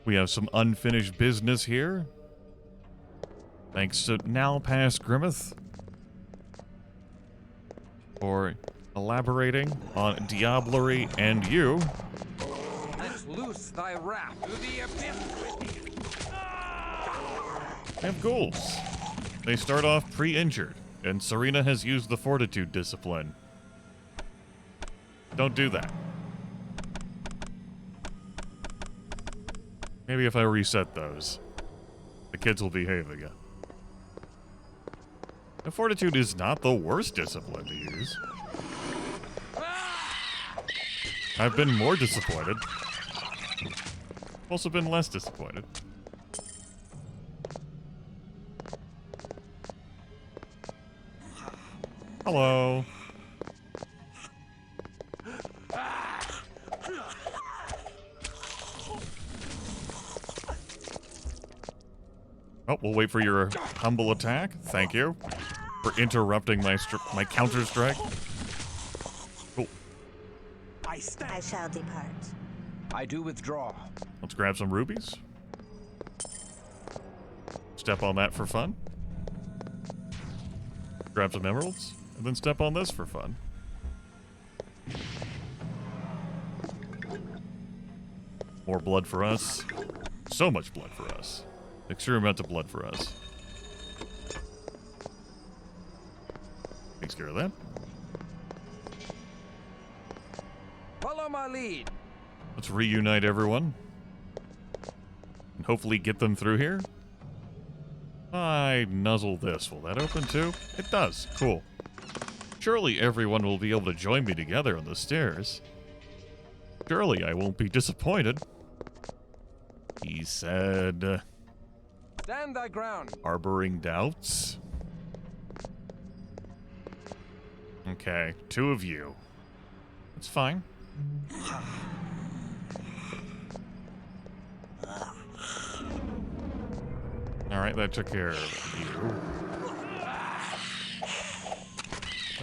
We have some unfinished business here. Thanks to now past Grimith for elaborating on diablerie and you. Let's loose thy wrath to the abyss. They have ghouls. They start off pre-injured, and Serena has used the fortitude discipline. Don't do that. Maybe if I reset those, the kids will behave again. And fortitude is not the worst discipline to use. I've been more disappointed. Also been less disappointed. Hello. Oh, we'll wait for your humble attack. Thank you for interrupting my counter strike. Cool. I shall depart. I do withdraw. Let's grab some rubies. Step on that for fun. Grab some emeralds, and then step on this for fun. More blood for us. So much blood for us. Extreme amount of blood for us. Takes care of that. Follow my lead. Let's reunite everyone. And hopefully get them through here. I nuzzle this. Will that open too? It does. Cool. Surely everyone will be able to join me together on the stairs. Surely I won't be disappointed. He said... Stand thy ground. Harboring doubts? Okay, 2 of you. That's fine. Alright, that took care of you.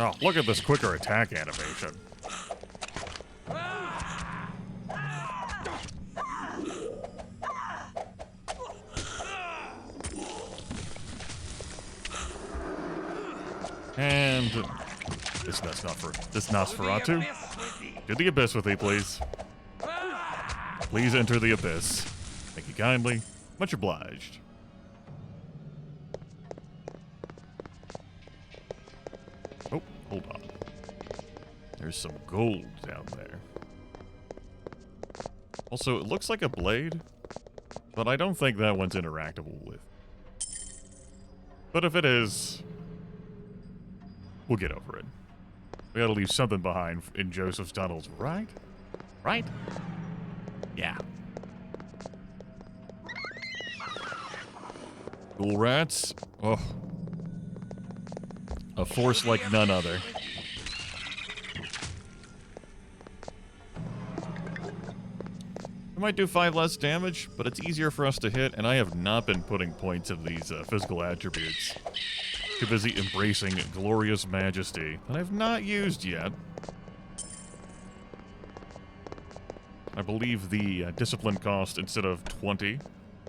Oh, look at this quicker attack animation. And this Nosferatu. To the abyss with me, please. Please enter the abyss. Thank you kindly. Much obliged. Oh, hold on. There's some gold down there. Also, it looks like a blade, but I don't think that one's interactable with. But if it is, we'll get over it. We gotta leave something behind in Joseph's tunnels, right? Right? Yeah. Ghoul rats. Oh. A force like none other. It might do 5 less damage, but it's easier for us to hit, and I have not been putting points of these physical attributes. Too busy embracing glorious majesty that I've not used yet. I believe the discipline cost, instead of 20,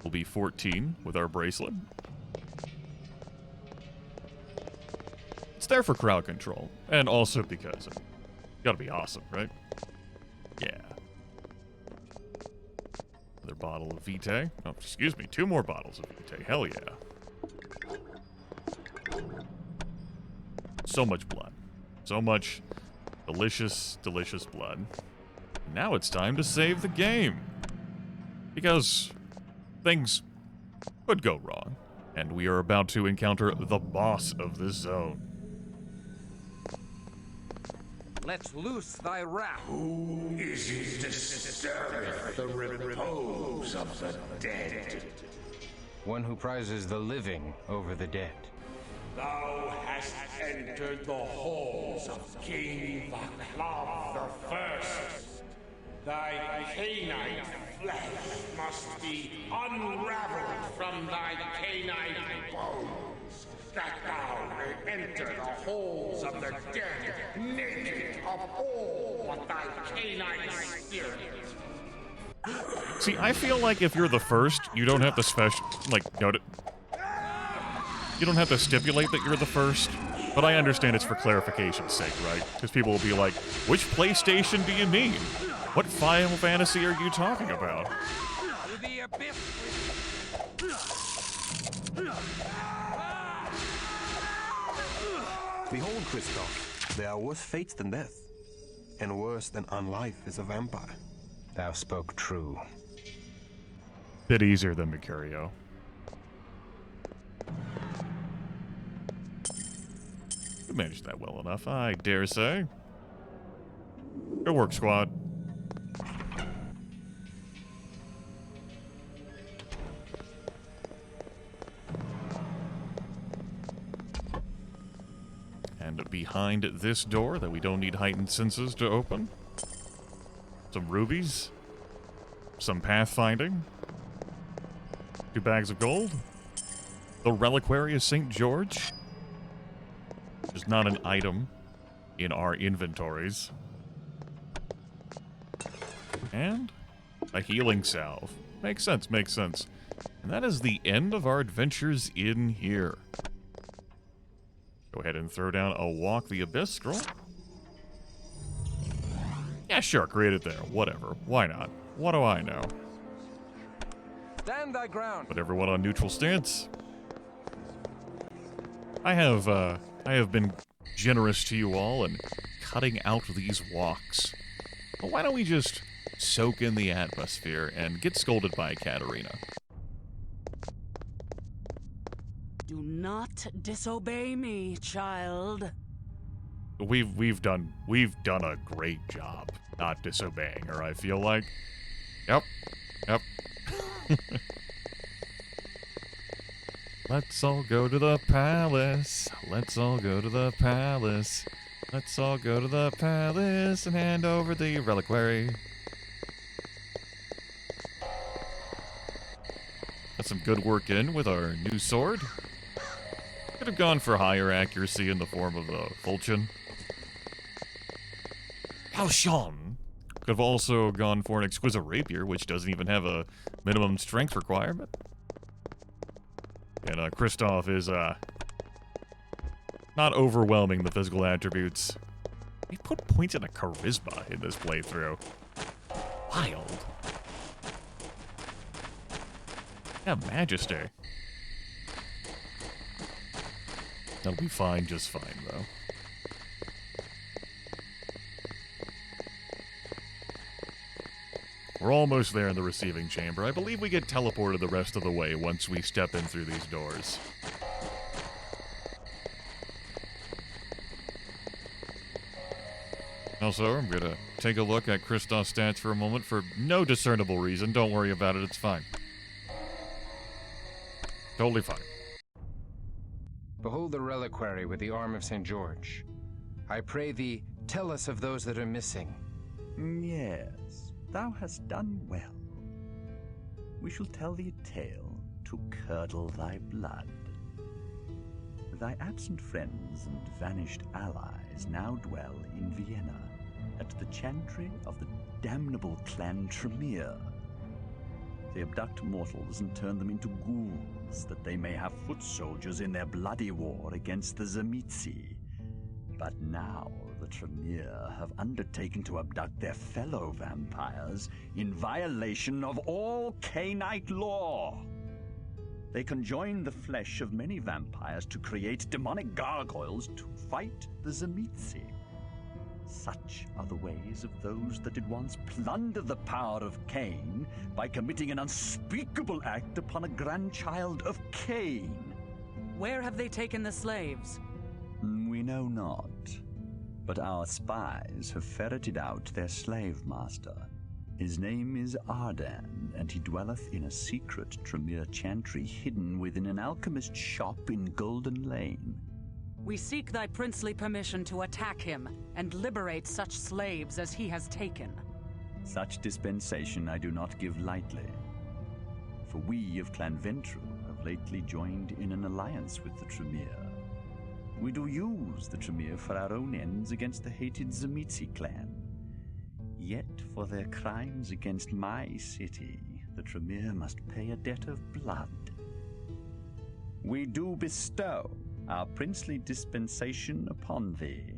will be 14 with our bracelet. It's there for crowd control, and also because it's gotta be awesome, right? Yeah. Another bottle of Vitae. Oh, excuse me, 2 more bottles of Vitae. Hell yeah. So much blood. So much delicious, delicious blood. Now it's time to save the game. Because things could go wrong. And we are about to encounter the boss of this zone. Let's loose thy wrath. Who is it disturbeth the repose of the dead? One who prizes the living over the dead. Thou hast entered the halls of King Vaclav the First. Thy canine flesh must be unraveled from thy canine bones, that thou may enter the halls of the dead, naked of all but thy canine spirit. See, I feel like if you're the first, you don't have to you don't have to stipulate that you're the first. But I understand it's for clarification's sake, right? Because people will be like, which PlayStation do you mean? What Final Fantasy are you talking about? To the abyss Behold, Christof, there are worse fates than death, and worse than unlife is a vampire. Thou spoke true. Bit easier than Mercurio. You managed that well enough, I dare say. Good work, squad. And behind this door that we don't need heightened senses to open, some rubies, some pathfinding, 2 bags of gold, the reliquary of St. George, which is not an item in our inventories, and a healing salve. Makes sense, makes sense. And that is the end of our adventures in here. Go ahead and throw down a Walk the Abyss scroll. Yeah, sure, create it there. Whatever. Why not? What do I know? Stand thy ground. Put everyone on neutral stance. I have been generous to you all in cutting out these walks. But why don't we just soak in the atmosphere and get scolded by Katarina? Do not disobey me, child. We've done a great job not disobeying her, I feel like. Yep. Let's all go to the palace. Let's all go to the palace. Let's all go to the palace and hand over the reliquary. Got some good work in with our new sword. Could have gone for higher accuracy in the form of the falchion. Falchion! Could have also gone for an exquisite rapier, which doesn't even have a minimum strength requirement. And Christof is not overwhelming the physical attributes. We put points into charisma in this playthrough. Wild. Yeah, majesty. That'll be fine, just fine, though. We're almost there in the receiving chamber. I believe we get teleported the rest of the way once we step in through these doors. Also, I'm gonna take a look at Christof's stats for a moment for no discernible reason. Don't worry about it, it's fine. Totally fine. Behold the reliquary with the arm of St. George. I pray thee, tell us of those that are missing. Yes, thou hast done well. We shall tell thee a tale to curdle thy blood. Thy absent friends and vanished allies now dwell in Vienna, at the chantry of the damnable clan Tremere. They abduct mortals and turn them into ghouls, that they may have foot soldiers in their bloody war against the Tzimisce. But now the Tremere have undertaken to abduct their fellow vampires in violation of all Cainite law. They conjoin the flesh of many vampires to create demonic gargoyles to fight the Tzimisce. Such are the ways of those that did once plunder the power of Cain by committing an unspeakable act upon a grandchild of Cain. Where have they taken the slaves? We know not, but our spies have ferreted out their slave master. His name is Ardan, and he dwelleth in a secret Tremere chantry hidden within an alchemist's shop in Golden Lane. We seek thy princely permission to attack him and liberate such slaves as he has taken. Such dispensation I do not give lightly, for we of Clan Ventru have lately joined in an alliance with the Tremere. We do use the Tremere for our own ends against the hated Tzimisce clan. Yet for their crimes against my city, the Tremere must pay a debt of blood. We do bestow our princely dispensation upon thee.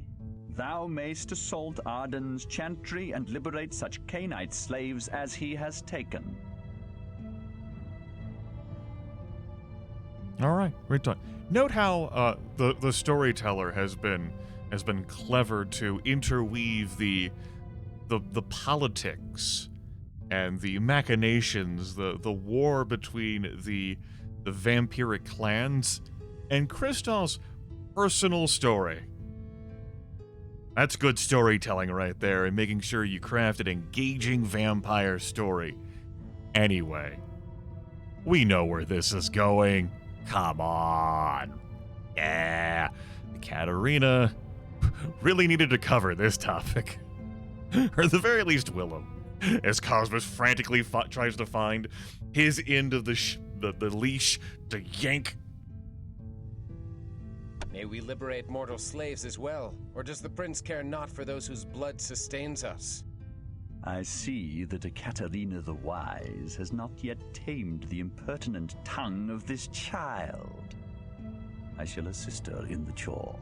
Thou mayst assault Arden's chantry and liberate such Cainite slaves as he has taken. All right, great talk. Note how the storyteller has been clever to interweave the politics and the machinations, the war between the vampiric clans and Christof's personal story. That's good storytelling right there, and making sure you craft an engaging vampire story. Anyway, we know where this is going. Come on. Yeah. Katarina really needed to cover this topic. Or at the very least, Willem. As Cosmos frantically tries to find his end of the leash to yank. May we liberate mortal slaves as well, or does the prince care not for those whose blood sustains us? I see that Ekaterina the Wise has not yet tamed the impertinent tongue of this child. I shall assist her in the chore.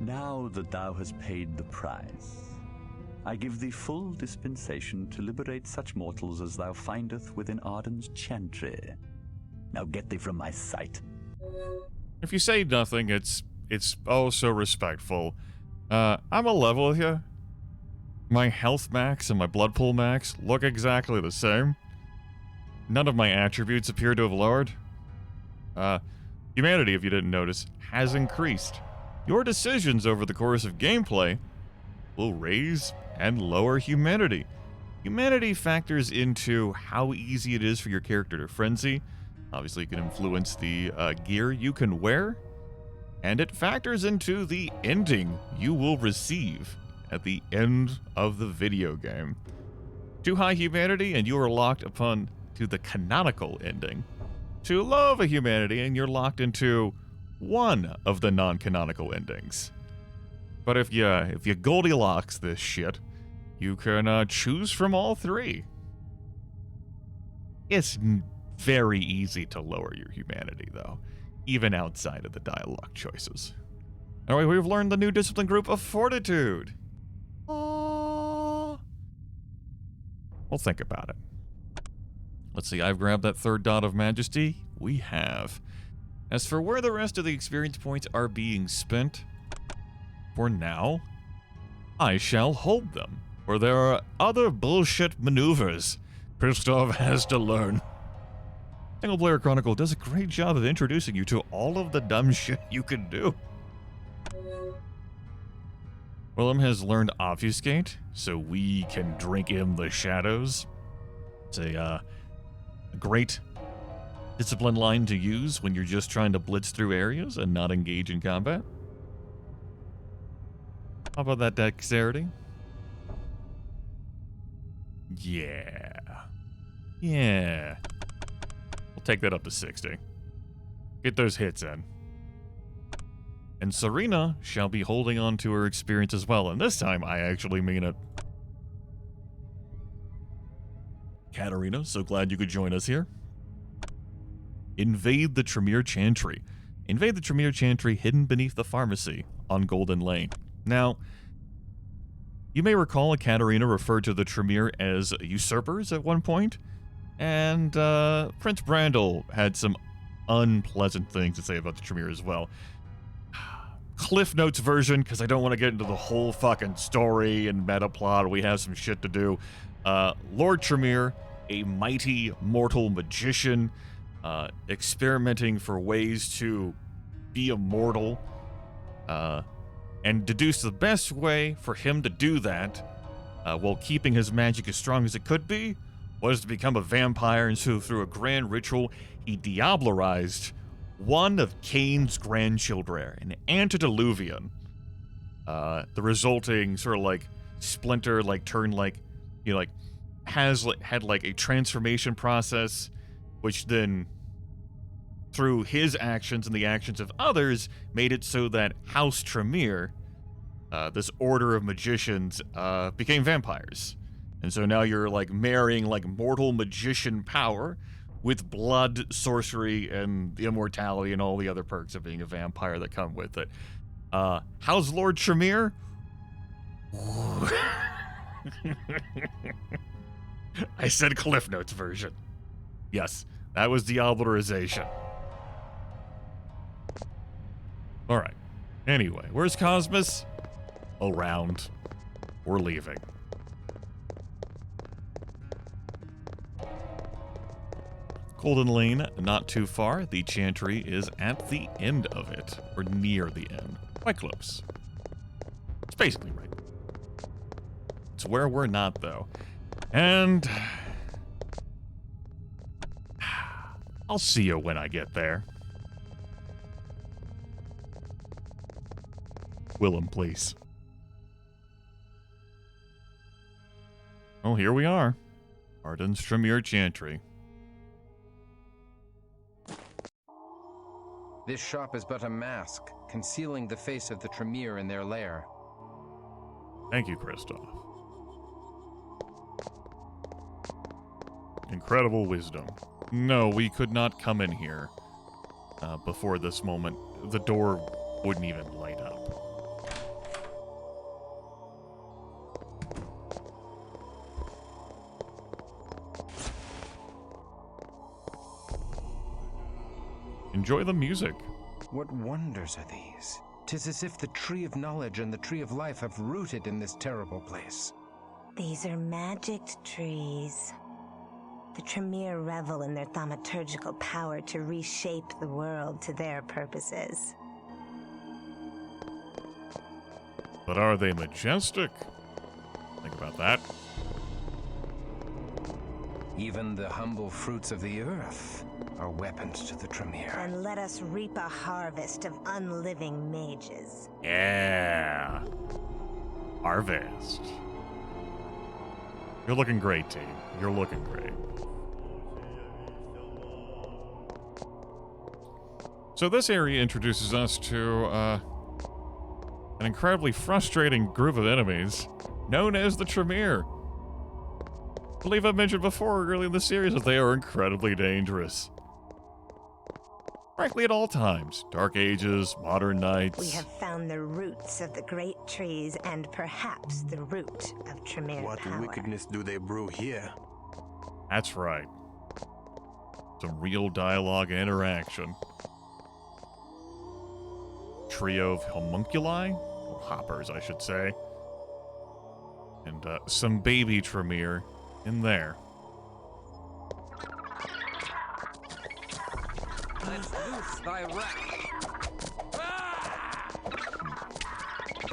Now that thou hast paid the price, I give thee full dispensation to liberate such mortals as thou findeth within Arden's chantry. Now get thee from my sight. If you say nothing, it's oh so respectful. I'm a level with you. My health max and my blood pool max look exactly the same. None of my attributes appear to have lowered. Humanity, if you didn't notice, has increased. Your decisions over the course of gameplay will raise and lower humanity. Humanity factors into how easy it is for your character to frenzy. Obviously, it can influence the gear you can wear. And it factors into the ending you will receive at the end of the video game. Too high humanity, and you are locked upon to the canonical ending. Too low of a humanity, and you're locked into one of the non-canonical endings. But if you Goldilocks this shit, you can choose from all three. It's very easy to lower your humanity, though, even outside of the dialogue choices. All right, we've learned the new discipline group of Fortitude. Aww. Well, think about it. Let's see, I've grabbed that third dot of majesty. We have. As for where the rest of the experience points are being spent, for now, I shall hold them, for there are other bullshit maneuvers Christof has to learn. Single Player Chronicle does a great job of introducing you to all of the dumb shit you can do. Willem has learned Obfuscate, so we can drink in the shadows. It's a great discipline line to use when you're just trying to blitz through areas and not engage in combat. How about that dexterity? Yeah. Yeah. We'll take that up to 60. Get those hits in. And Serena shall be holding on to her experience as well, and this time I actually mean it. Katarina, so glad you could join us here. Invade the Tremere Chantry. Invade the Tremere Chantry hidden beneath the pharmacy on Golden Lane. Now, you may recall Katarina referred to the Tremere as usurpers at one point, and Prince Brandel had some unpleasant things to say about the Tremere as well. Cliff Notes version, because I don't want to get into the whole fucking story and meta plot. We have some shit to do. Lord Tremere, a mighty mortal magician, experimenting for ways to be immortal, and deduced the best way for him to do that, while keeping his magic as strong as it could be, was to become a vampire, and so through a grand ritual, he diablerized one of Cain's grandchildren, an antediluvian. The resulting sort of like splinter, like turn, like, you know, like had like a transformation process, which then through his actions and the actions of others made it so that House Tremere this order of magicians became vampires. And so now you're like marrying like mortal magician power with blood, sorcery, and immortality and all the other perks of being a vampire that come with it. How's Lord Tremere? I said Cliff Notes version. Yes, that was Diablerization. Alright. Anyway, where's Cosmos? Around. We're leaving. Golden Lane, not too far. The Chantry is at the end of it, or near the end. Quite close. It's basically right. It's where we're not, though. And I'll see you when I get there. Willem, please. Oh, here we are. Arden's Tremere Chantry. This shop is but a mask, concealing the face of the Tremere in their lair. Thank you, Christof. Incredible wisdom. No, we could not come in here before this moment. The door wouldn't even light up. Enjoy the music. What wonders are these? 'Tis as if the Tree of Knowledge and the Tree of Life have rooted in this terrible place. These are magicked trees. The Tremere revel in their thaumaturgical power to reshape the world to their purposes. But are they majestic? Think about that. Even the humble fruits of the earth are weapons to the Tremere. And let us reap a harvest of unliving mages. Yeah. Harvest. You're looking great, team. You're looking great. So this area introduces us to an incredibly frustrating group of enemies known as the Tremere. I believe I mentioned before early in the series that they are incredibly dangerous. Frankly, at all times. Dark Ages, Modern Knights. We have found the roots of the great trees and perhaps the root of Tremere What power. wickedness do they brew here? That's right. Some real dialogue and interaction. Trio of homunculi? Or hoppers, I should say. And some baby Tremere in there. Let's loose thy wrath.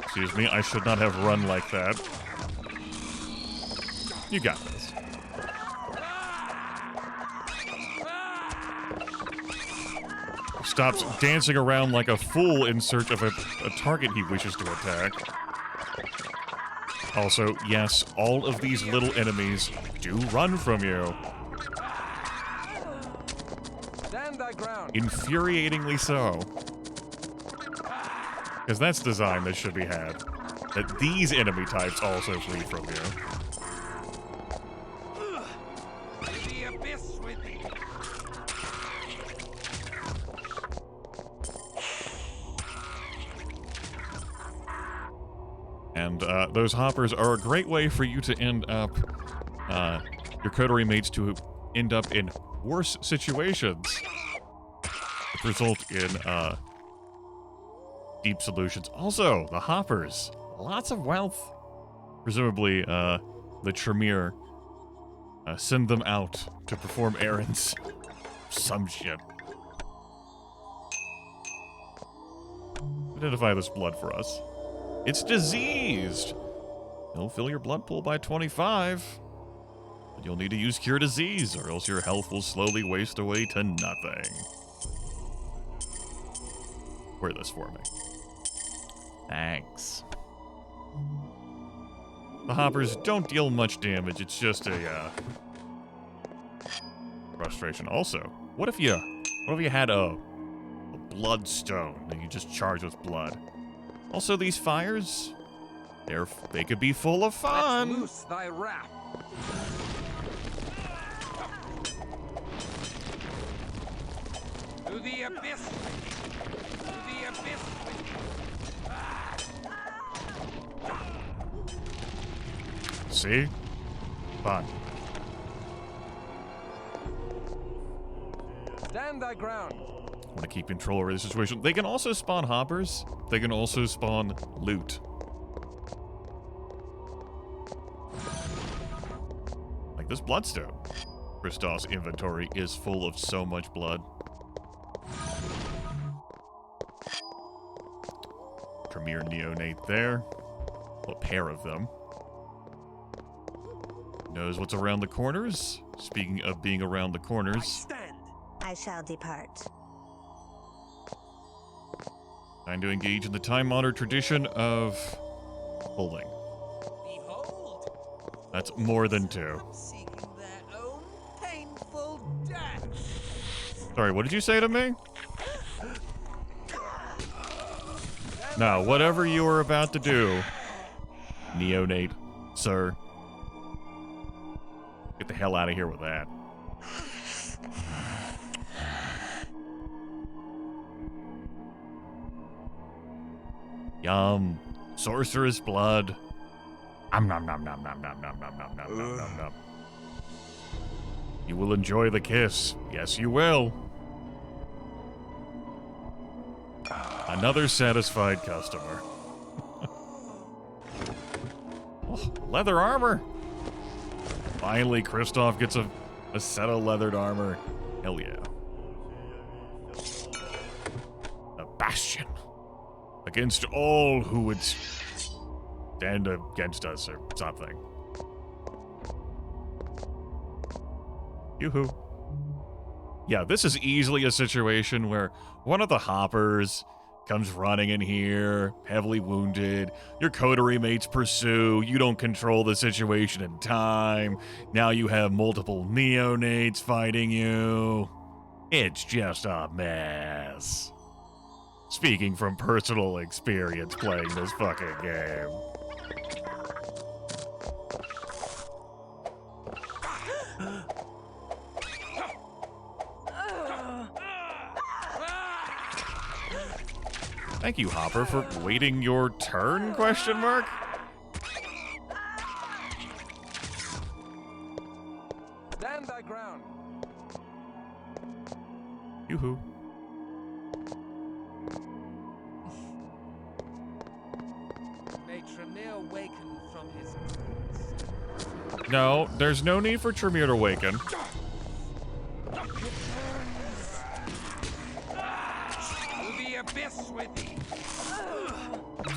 Excuse me, I should not have run like that. You got this. Stops dancing around like a fool in search of a target he wishes to attack. Also, yes, all of these little enemies do run from you. Stand thy ground. Infuriatingly so. Because that's design that should be had. That these enemy types also flee from you. The abyss with thee. And those hoppers are a great way for you to end up, your coterie mates to end up in worse situations. Which result in, deep solutions. Also, the hoppers. Lots of wealth. Presumably, the Tremere send them out to perform errands. Some shit. Identify this blood for us. It's diseased. It'll fill your blood pool by 25. But you'll need to use Cure Disease, or else your health will slowly waste away to nothing. Wear this for me. Thanks. The hoppers don't deal much damage, it's just a, frustration. Also, what if you had a bloodstone that you just charge with blood? Also, these fires, They could be full of Let's fun. loose thy wrath. To the abyss. To the abyss. See? Fun. Stand thy ground. Want to keep control over the situation. They can also spawn hoppers. They can also spawn loot. Like this bloodstone. Christof's inventory is full of so much blood. Premier neonate there. A pair of them. Knows what's around the corners. Speaking of being around the corners. I shall depart. Time to engage in the time-honored tradition of holding. Behold. That's more than two. Seeking their own painful death. Sorry, what did you say to me? Now, whatever you are about to do, neonate, sir. Get the hell out of here with that. Yum. Sorceress blood. Nom nom nom nom nom nom nom nom nom nom nom nom nom. You will enjoy the kiss. Yes, you will. Another satisfied customer. Oh, leather armor. Finally, Christof gets a set of leathered armor. Hell yeah. A bastion. Against all who would stand against us or something. Yoo-hoo. Yeah, this is easily a situation where one of the hoppers comes running in here, heavily wounded. Your coterie mates pursue. You don't control the situation in time. Now you have multiple neonates fighting you. It's just a mess. Speaking from personal experience playing this fucking game. Thank you, Hopper, for waiting your turn, question mark? Stand thy ground. Yoo-hoo. May Tremere waken from his... No, there's no need for Tremere to awaken. To the abyss with thee.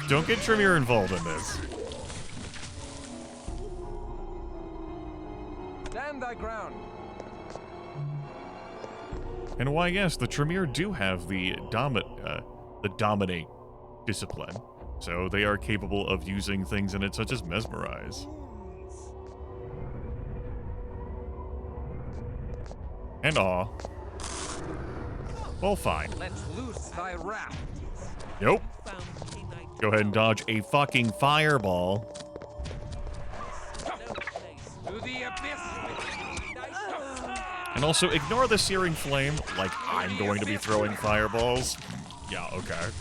Don't get Tremere involved in this. Stand thy ground. And why, yes, the Tremere do have the dominate discipline. So they are capable of using things in it such as mesmerize. And awe. Well, fine. Let's loose thy wrath. Nope. Go ahead and dodge a fucking fireball. To the abyss with thee. And also ignore the searing flame like I'm going to be throwing fireballs. Yeah, okay.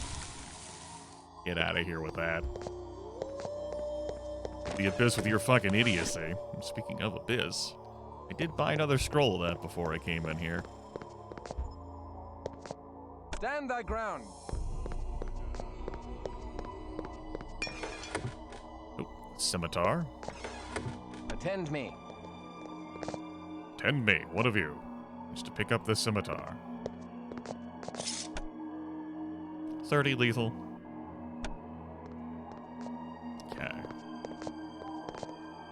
Get out of here with that. The abyss with your fucking idiocy. Speaking of abyss, I did buy another scroll of that before I came in here. Stand thy ground. Oh, scimitar. Attend me. Tend me, one of you, is to pick up this scimitar. 30 lethal. Okay.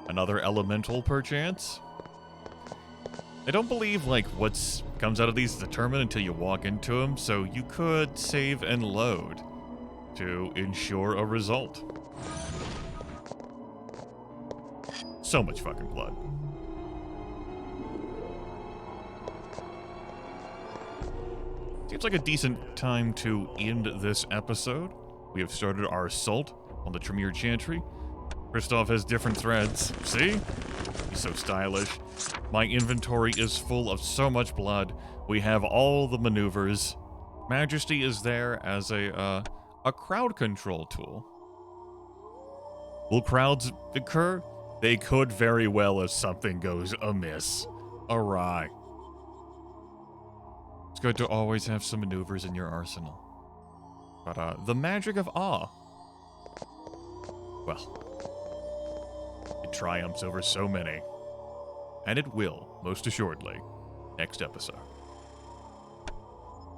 Another elemental, perchance? I don't believe, like, what's comes out of these is determined until you walk into them, so you could save and load to ensure a result. So much fucking blood. Seems like a decent time to end this episode. We have started our assault on the Tremere Chantry. Christof has different threads. See? He's so stylish. My inventory is full of so much blood. We have all the maneuvers. Majesty is there as a crowd control tool. Will crowds occur? They could very well if something goes amiss. Awry. It's good to always have some maneuvers in your arsenal. But the magic of awe. Well, it triumphs over so many. And it will, most assuredly, next episode.